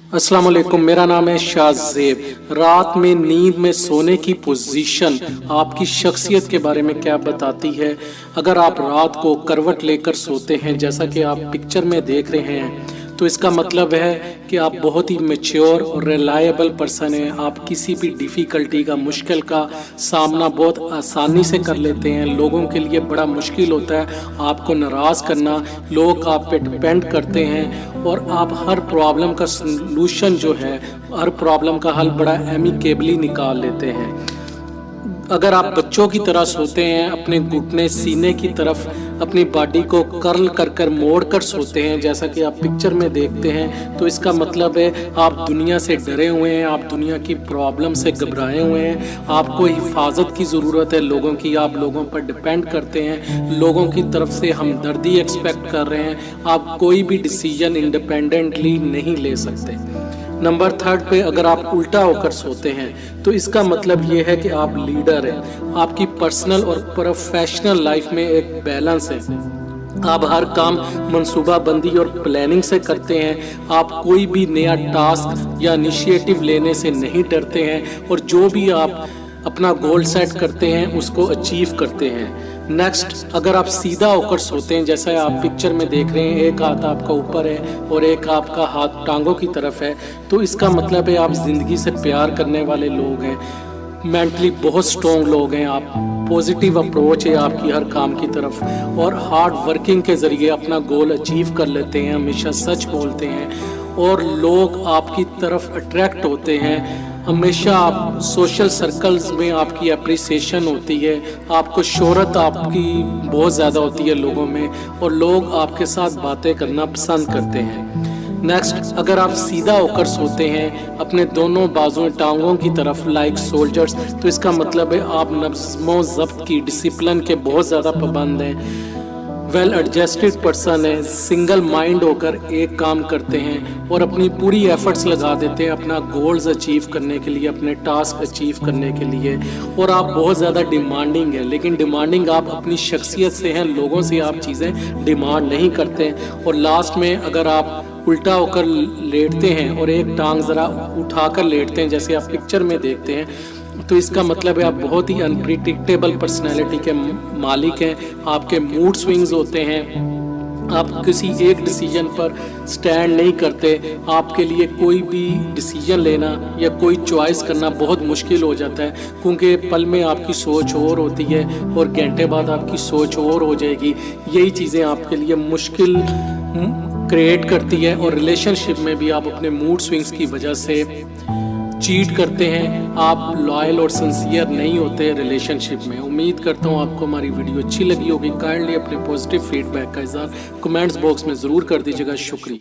अस्सलाम वालेकुम, मेरा नाम है शाहजेब। रात में नींद में सोने की पोजीशन आपकी शख्सियत के बारे में क्या बताती है। अगर आप रात को करवट लेकर सोते हैं जैसा कि आप पिक्चर में देख रहे हैं, तो इसका मतलब है कि आप बहुत ही मैच्योर और रिलायबल पर्सन हैं। आप किसी भी डिफ़िकल्टी का, मुश्किल का सामना बहुत आसानी से कर लेते हैं। लोगों के लिए बड़ा मुश्किल होता है आपको नाराज़ करना। लोग आप पे डिपेंड करते हैं और आप हर प्रॉब्लम का सलूशन जो है, हर प्रॉब्लम का हल बड़ा एमिकेबली निकाल लेते हैं। अगर आप बच्चों की तरह सोते हैं, अपने घुटने सीने की तरफ अपनी बॉडी को कर्ल कर कर मोड़ कर सोते हैं जैसा कि आप पिक्चर में देखते हैं, तो इसका मतलब है आप दुनिया से डरे हुए हैं, आप दुनिया की प्रॉब्लम से घबराए हुए हैं। आपको हिफाजत की ज़रूरत है लोगों की, आप लोगों पर डिपेंड करते हैं, लोगों की तरफ से हमदर्दी एक्सपेक्ट कर रहे हैं। आप कोई भी डिसीजन इंडिपेंडेंटली नहीं ले सकते। नंबर 3 पे अगर आप उल्टा होकर सोते हैं तो इसका मतलब ये है कि आप लीडर हैं। आपकी पर्सनल और प्रोफेशनल लाइफ में एक बैलेंस है। आप हर काम मंसूबाबंदी और प्लानिंग से करते हैं। आप कोई भी नया टास्क या इनिशिएटिव लेने से नहीं डरते हैं और जो भी आप अपना गोल सेट करते हैं उसको अचीव करते हैं। नेक्स्ट, अगर आप सीधा होकर सोते हैं जैसा आप पिक्चर में देख रहे हैं, एक हाथ आपका ऊपर है और एक आपका हाथ टांगों की तरफ है, तो इसका मतलब है आप ज़िंदगी से प्यार करने वाले लोग हैं, मेंटली बहुत स्ट्रॉन्ग लोग हैं। आप पॉजिटिव अप्रोच है आपकी हर काम की तरफ और हार्ड वर्किंग के ज़रिए अपना गोल अचीव कर लेते हैं। हमेशा सच बोलते हैं और लोग आपकी तरफ अट्रैक्ट होते हैं। हमेशा आप सोशल सर्कल्स में आपकी अप्रिसिएशन होती है, आपको शोहरत आपकी बहुत ज़्यादा होती है लोगों में और लोग आपके साथ बातें करना पसंद करते हैं। नेक्स्ट, अगर आप सीधा होकर सोते हैं अपने दोनों बाजुओं टांगों की तरफ लाइक सोल्जर्स, तो इसका मतलब है आप नज़्मो ज़ब्त की, डिसिप्लिन के बहुत ज़्यादा पाबंद हैं, वेल एडजस्टेड पर्सन है, सिंगल माइंड होकर एक काम करते हैं और अपनी पूरी एफर्ट्स लगा देते हैं अपना गोल्स अचीव करने के लिए, अपने टास्क अचीव करने के लिए। और आप बहुत ज़्यादा डिमांडिंग है, लेकिन डिमांडिंग आप अपनी शख्सियत से हैं, लोगों से आप चीज़ें डिमांड नहीं करते। और लास्ट में अगर आप उल्टा होकर लेटते हैं और एक टांग ज़रा उठाकर लेटते हैं जैसे आप पिक्चर में देखते हैं, तो इसका मतलब है आप बहुत ही अनप्रिडिक्टेबल पर्सनैलिटी के मालिक हैं। आपके मूड स्विंग्स होते हैं, आप किसी एक डिसीजन पर स्टैंड नहीं करते। आपके लिए कोई भी डिसीजन लेना या कोई चॉइस करना बहुत मुश्किल हो जाता है, क्योंकि पल में आपकी सोच और होती है और घंटे बाद आपकी सोच और हो जाएगी। यही चीज़ें आपके लिए मुश्किल क्रिएट करती है और रिलेशनशिप में भी आप अपने मूड स्विंग्स की वजह से चीट करते हैं। आप लॉयल और सिंसियर नहीं होते रिलेशनशिप में। उम्मीद करता हूँ आपको हमारी वीडियो अच्छी लगी होगी। काइंडली अपने पॉजिटिव फीडबैक का इज़हार कमेंट्स बॉक्स में ज़रूर कर दीजिएगा। शुक्रिया।